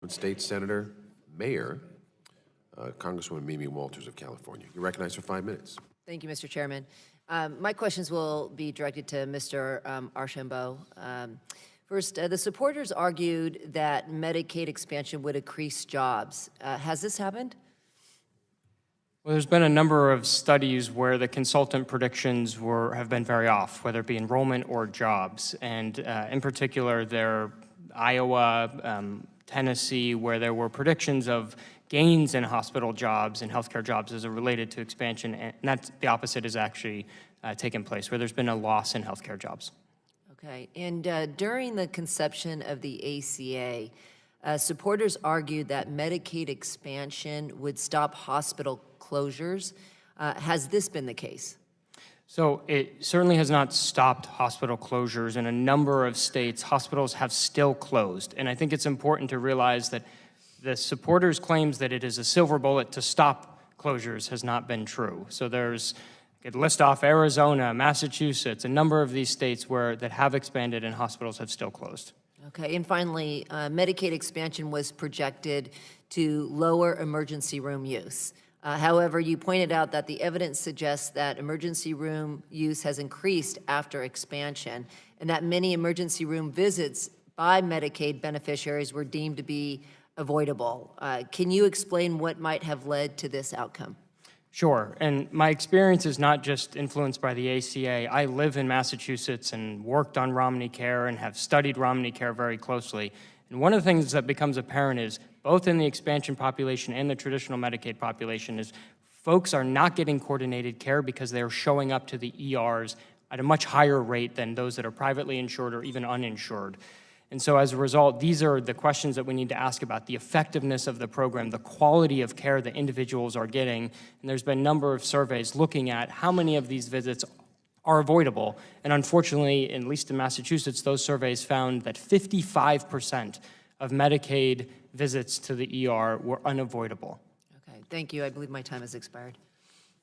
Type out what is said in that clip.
State Senator, Mayor, Congresswoman Mimi Walters of California. You're recognized for 5 minutes. Thank you, Mr. Chairman. My questions will be directed to Mr. Archambault. First, the supporters argued that Medicaid expansion would increase jobs. Has this happened? Well, there's been a number of studies where the consultant predictions have been very off, whether it be enrollment or jobs. And in particular, there Iowa, Tennessee, where there were predictions of gains in hospital jobs and healthcare jobs as it related to expansion, and that's the opposite has actually taken place, where there's been a loss in healthcare jobs. Okay, and during the conception of the ACA, supporters argued that Medicaid expansion would stop hospital closures. Has this been the case? So it certainly has not stopped hospital closures. In a number of states, hospitals have still closed. And I think it's important to realize that the supporters' claims that it is a silver bullet to stop closures has not been true. So I could list off Arizona, Massachusetts, a number of these states that have expanded and hospitals have still closed. Okay, and finally, Medicaid expansion was projected to lower emergency room use. However, you pointed out that the evidence suggests that emergency room use has increased after expansion, and that many emergency room visits by Medicaid beneficiaries were deemed to be avoidable. Can you explain what might have led to this outcome? Sure, and my experience is not just influenced by the ACA. I live in Massachusetts and worked on Romney Care and have studied Romney Care very closely. And one of the things that becomes apparent is, both in the expansion population and the traditional Medicaid population, is folks are not getting coordinated care because they're showing up to the ERs at a much higher rate than those that are privately insured or even uninsured. And so as a result, these are the questions that we need to ask about the effectiveness of the program, the quality of care that individuals are getting. And there's been a number of surveys looking at how many of these visits are avoidable. And unfortunately, at least in Massachusetts, those surveys found that 55% of Medicaid visits to the ER were unavoidable. Okay, thank you. I believe my time has expired.